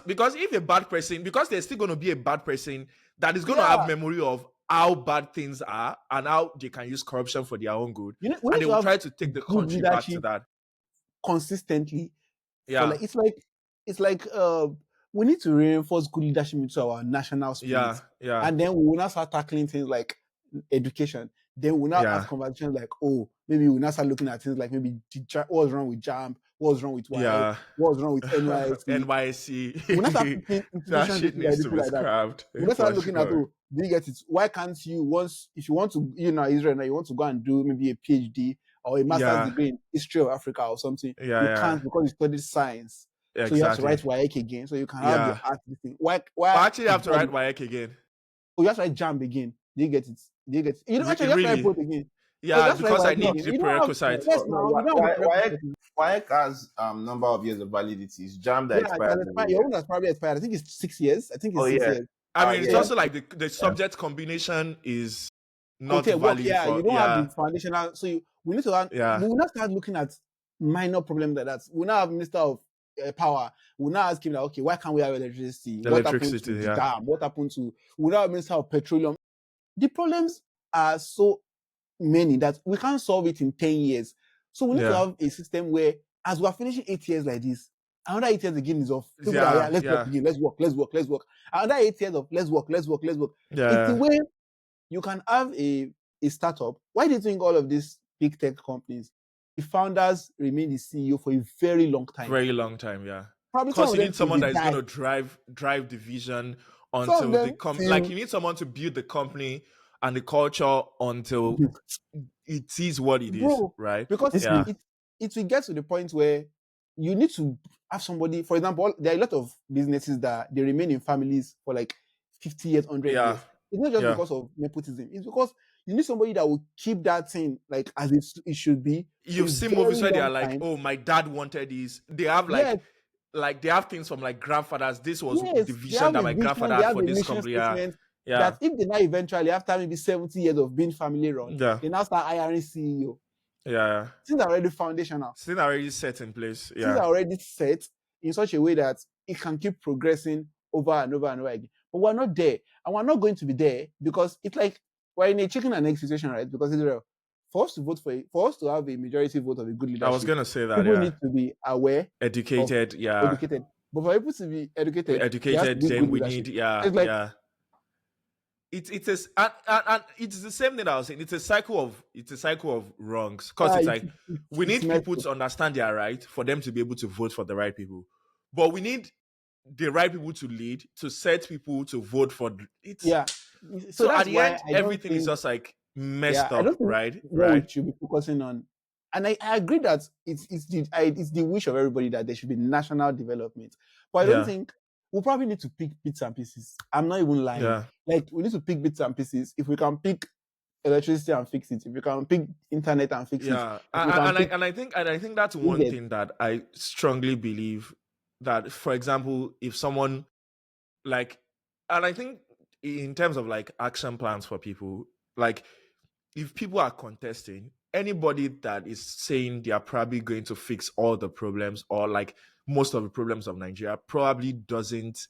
Because if a bad person, because there's still going to be a bad person that is going to have memory of how bad things are and how they can use corruption for their own good, and they will try to take the country back to that consistently. Yeah, it's like we need to reinforce good leadership into our national spirit. And then we will now start tackling things like education. Then we'll now have conversations like, oh, maybe we'll now start looking at things like maybe what's wrong with JAMB, what's wrong with YF, what's wrong with NYSC. We'll not start putting institutions like that. We'll not start looking at, oh, do you get it? Why can't you, if you want to, Israel now, you want to go and do maybe a PhD or a master's degree in history of Africa or something, you can't because you studied science. So you have to write WAEC again, so you can have the art thing. Why actually you have to write WAEC again? Oh, you have to write JAMB again. Do you get it? You don't actually have to write both again. Yeah, because I need the prerequisites. WAEC has number of years of validity. It's JAMB that expires. Your own has probably expired. I think it's 6 years. 6 years. I mean, it's also like the subject combination is not valid. You don't have the foundational. So we need to we will not start looking at minor problems like that. We now have Minister of Power. We now ask him that, okay, why can't we have electricity? What happened to the dam? What happened to? We now have Minister of Petroleum. The problems are so many that we can't solve it in 10 years. So we need to have a system where, as we are finishing 8 years like this, another 8 years again is off. Let's work. Another 8 years of let's work. It's the way you can have a startup. Why do you think all of these big tech companies, the founders remain the CEO for a very long time? Probably because you need someone that is going to drive the vision until you need someone to build the company and the culture until it is what it is, right? Because it will get to the point where you need to have somebody. For example, there are a lot of businesses that they remain in families for like 50 years, 100 years. It's not just because of nepotism. It's because you need somebody that will keep that thing like as it should be. You've seen movies where they are like, oh, my dad wanted this. They have like they have things from like grandfathers. This was the vision that my grandfather had for this company. that if they now eventually, after maybe 70 years of being family run, Yeah. they now start hiring CEO. Yeah. Things are already foundational. Things are already set in place. Things Yeah. are already set in such a way that it can keep progressing over and over and over again. But we're not there. And we're not going to be there because it's like we're in a chicken and egg situation, right? Because Israel, for us to vote for us to have a majority vote of a good I was leadership, gonna say that, people yeah. need to be aware of Educated, yeah. educated. But for people to be educated, there has to Educated, be then good we leadership. need, yeah, It's like yeah. It's a, and it's the same thing I was saying. It's a cycle of wrongs. Because it's like we it's need messed people up. to understand their right for them to be able to vote for the right people. But we need the right people to lead, to set people to vote for it. Yeah. So So at that's the why end, I don't everything is think just like messed I don't up, think right? what we Right? should be focusing on. And I agree that it's the wish of everybody that there should be national development. But I don't Yeah. think we'll probably need to pick bits and pieces. I'm not even lying. Yeah. Like we need to pick bits and pieces. If we can pick electricity and fix it, if we can pick internet and fix it, Yeah. if we can pick And I think that's one it. thing that I strongly believe that, for example, if someone like, and I think in terms of like action plans for people, like if people are contesting, anybody that is saying they are probably going to fix all the problems or like most of the problems of Nigeria probably doesn't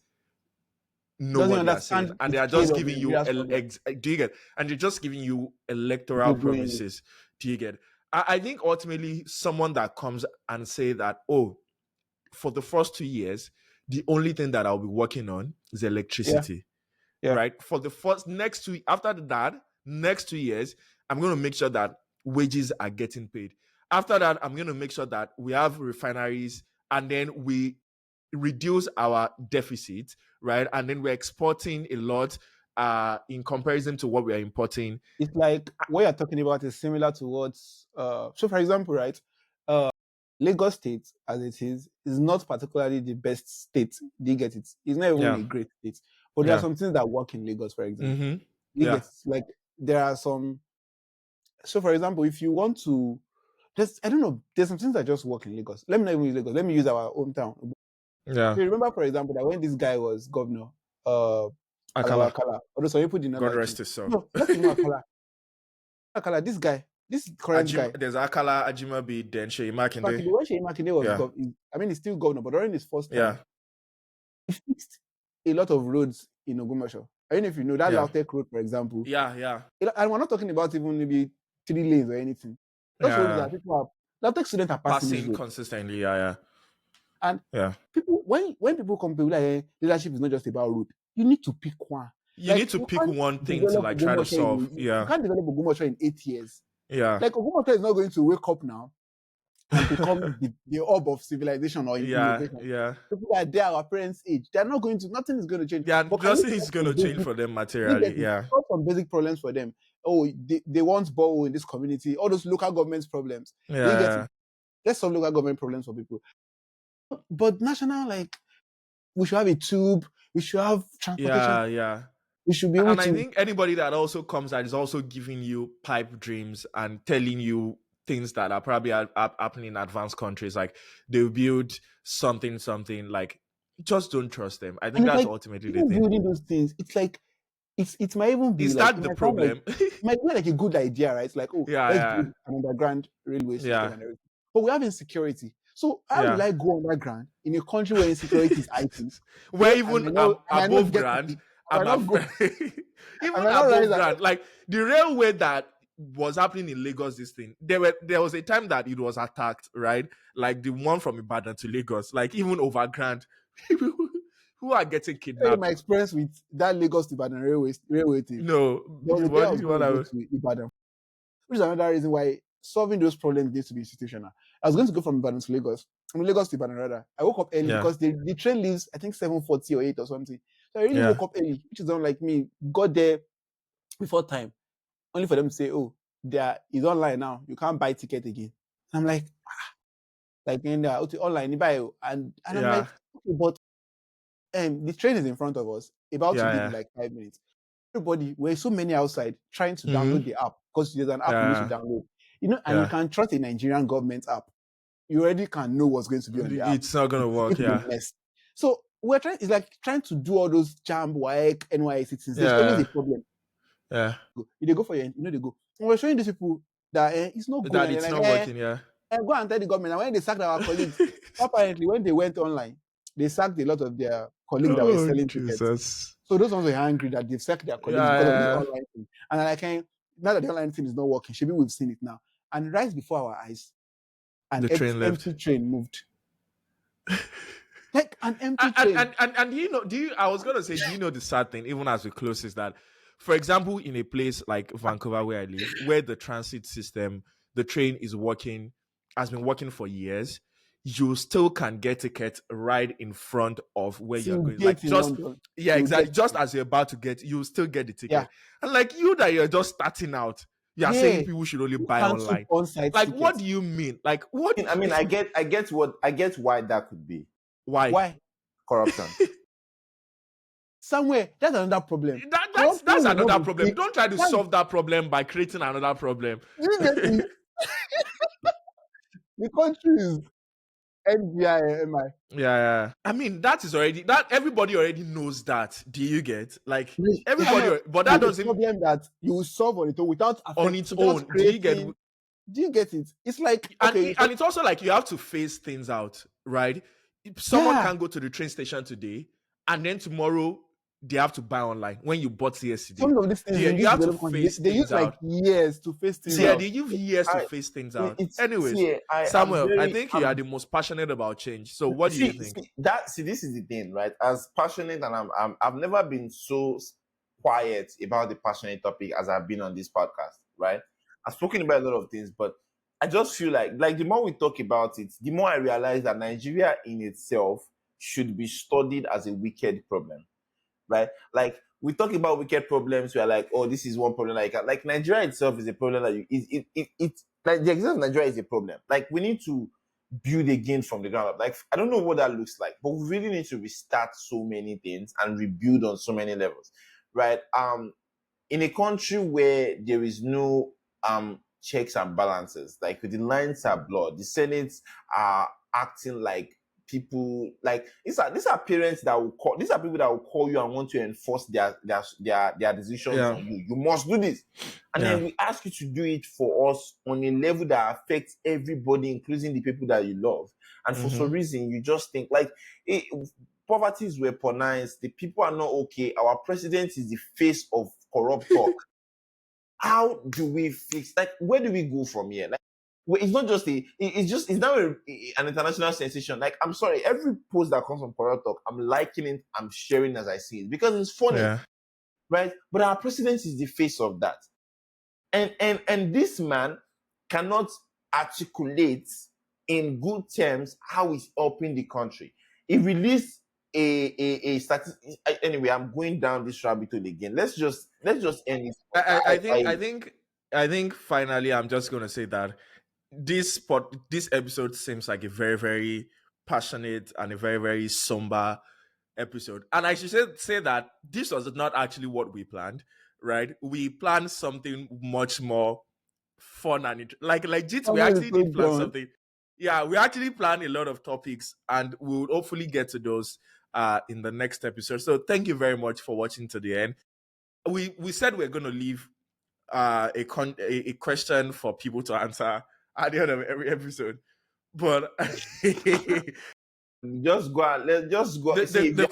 know Doesn't what they are saying, understand and the they are just scale of giving you Nigeria's problem. do you get, and they're just giving you electoral People doing it. promises. Do you get? I think ultimately someone that comes and say that, oh, for the first 2 years the only thing that I'll be working on is Yeah. electricity, Yeah. right? For the first next two, after that, next 2 years, I'm going to make sure that wages are getting paid. After that, I'm going to make sure that we have refineries, and then we reduce our deficit, right? And then we're exporting a lot in comparison to what we are importing. It's like what you're talking about is similar to what's so for example, right? Lagos State, as it is not particularly the best state. Do you get it? It's not even Yeah. a great state. But there are Yeah. some things that work in Lagos, for example. Mm-hmm. You Yeah. get it? Like there are some. So, for example, if you want to, I don't know, there's some things that just work in Lagos. Let me not even use Lagos. Let me use our hometown. Yeah. You remember, for example, that when this guy was governor, uh, Akala. Akala, although some people did not God like rest him. his soul. No, not even Akala. Akala, this guy, this current guy. There's Akala, Ajimabi, then Sheyi Makinde. When Sheyi Makinde was Yeah. I mean, he's still governor, but during his first term, Yeah. he fixed a lot of roads in Ogbomoso. I don't know if you know that Yeah. Lautech road, for example. Yeah. Yeah. And we're not talking about even maybe 3 lanes or anything. Those roads Yeah. that people are, Lautech students are passing this Passing road. consistently. Yeah. Yeah. And Yeah. people, when people come, people like, leadership is not just about road. You need to pick one. You need to pick can't one thing to develop like try to Ogbomoso solve. you Yeah. can't develop Ogbomoso in 8 years. Yeah. Like Ogbomoso is not going to wake up now and become the hub of civilization or Yeah. innovation. Yeah. People that are our parents' age, they're not going to. Nothing is going to change. Yeah. But can Nothing we is solve going to some change basic- for them they materially. get Yeah. solve some basic problems for them? Oh, they want borrow in this community. All those local government problems. They get Yeah. it. Let's solve local government problems for people. But national, like we should have a tube. We should have transportation. Yeah. Yeah. We should be able And I to. think anybody that also comes that is also giving you pipe dreams and telling you things that are probably happening in advanced countries, like they'll build something, like, just don't trust them. I And think it's that's like ultimately the even thing. building those things. It's like it might even be Is like that the problem? it might be like a good idea, right? It's like, oh, Yeah, let's yeah, build an underground railway system yeah, and everything. But we have insecurity. So how will yeah. I go underground in a country where insecurity is heightened? We're And even I not above get ground. it. I I'm not go. afraid. I Even might not rise above up. ground, like the railway that was happening in Lagos. This thing, there was a time that it was attacked, right? Like the one from Ibadan to Lagos, like even over ground, people who are getting Tell you my kidnapped. experience with that Lagos to Ibadan railway thing. No, There was a day I was going what to I go was. to Ibadan, which is another reason why solving those problems needs to be institutional. I was going to go from Ibadan to Lagos. From Lagos to Ibadan, rather. I woke up early Yeah, because the train leaves, I think, 7:40 or 8 or something. So I really yeah. woke up early, which is unlike me. Got there before time, only for them to say, oh, it's online now. You can't buy ticket again. I'm like, in online, you buy. And I'm like, Yeah, okay, but the train is in front of us, about to yeah, leave in yeah. like 5 minutes. Everybody, we're so many outside trying to download Mm-hmm. the app because there's an app you need to Yeah, download. And you yeah. can trust a Nigerian government app. You already can know what's going to be on the app. It's not gonna It's going work. to be Yeah, a mess. So we're trying. It's like trying to do all those jam, WAEC, NYSC things. There's always a Yeah. problem. Yeah. If they go for you, they go. And we're showing these people that it's not good, That and it's they're not like, working, yeah. go and tell the government. And when they sacked our colleagues, apparently when they went online, they sacked a lot of their colleagues that were Oh, selling tickets. Jesus. So those ones were angry that they've sacked their colleagues because of this online thing. And like, now that the online thing is not working, maybe we've seen it now. And right before our eyes, The train left. empty train moved. Like an empty train. And I was gonna say, do you know the sad thing, even as we close, is that, for example, in a place like Vancouver where I live, where the transit system, the train is working, has been working for years, you still can get tickets right in front of where you're going. Like just London, exactly. Just as you're about to get, you still get the ticket. Yeah. And like you that you're just starting out, you're saying people should only buy online. On-site like, tickets. what do you mean? Like, what? I mean, I get why that could be. Why? Corruption. Somewhere, that's another problem. That's another problem. Don't try to solve that problem by creating another problem. You get it? The country is NBIMI. Yeah. I mean, that everybody already knows that. Do you get? Like, everybody, but that doesn't problem that you will solve on its own without on its own. Do you get it? It's like, okay, and it's also like you have to phase things out, right? If someone can go to the train station today, and then tomorrow they have to buy online when you bought yesterday. Some of these things you have to phase they use like years to phase things out. Yeah, they use years to phase things out. Anyways, Samuel, I think you are the most passionate about change. So what do you think? This is the thing, right? As passionate, and I've never been so quiet about the passionate topic as I've been on this podcast, right? I've spoken about a lot of things, but I just feel like the more we talk about it, the more I realize that Nigeria in itself should be studied as a wicked problem, right? Like, we talk about wicked problems, we are like, oh, this is one problem. Like Nigeria itself is a problem that like the existence of Nigeria is a problem. Like, we need to build again from the ground up. Like, I don't know what that looks like, but we really need to restart so many things and rebuild on so many levels, right? In a country where there is no checks and balances, like the lines are blurred, the senates are acting like people, like these are parents that will call, these are people that will call you and want to enforce their decisions on you. You must do this, and then we ask you to do it for us on a level that affects everybody, including the people that you love. And for some reason, you just think like poverty is weaponized. The people are not okay. Our president is the face of corrupt talk. How do we fix? Like, where do we go from here? Like, it's not just it's now an international sensation. Like, I'm sorry, every post that comes from Corrupt Talk, I'm liking it, I'm sharing as I see it because it's funny, right? But our president is the face of that, and this man cannot articulate in good terms how he's helping the country. He released a statistic. Anyway, I'm going down this rabbit hole again. Let's just end it. I think finally I'm just gonna say that this episode seems like a very, very passionate and a very, very somber episode. And I should say that this was not actually what we planned, right? We planned something much more fun and like legit. We actually did plan something. Yeah, we actually planned a lot of topics, and we'll hopefully get to those in the next episode. So thank you very much for watching to the end. We said we're going to leave a question for people to answer at the end of every episode, but just go and let's just go. The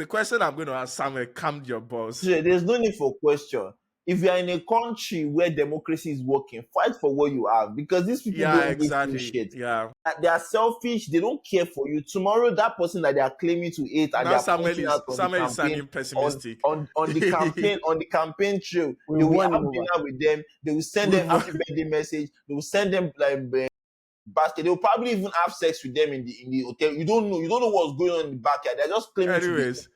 question I'm going to ask Samuel, calm your balls. There's no need for question. If you are in a country where democracy is working, fight for what you have, because these people don't give shit. Yeah, they are selfish. They don't care for you. Tomorrow, that person that they are claiming to hate and they are pointing out on the campaign, pessimistic on the campaign trail, they will have dinner with them. They will send them happy birthday message. They will send them like basket. They will probably even have sex with them in the hotel. You don't know what's going on in the backyard. They're just claiming. Anyways,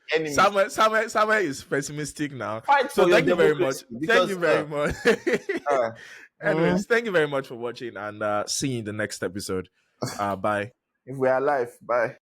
Samuel is pessimistic now. So thank you very much. Thank you very much. Anyways, thank you very much for watching, and see you in the next episode. Bye. If we are alive, bye.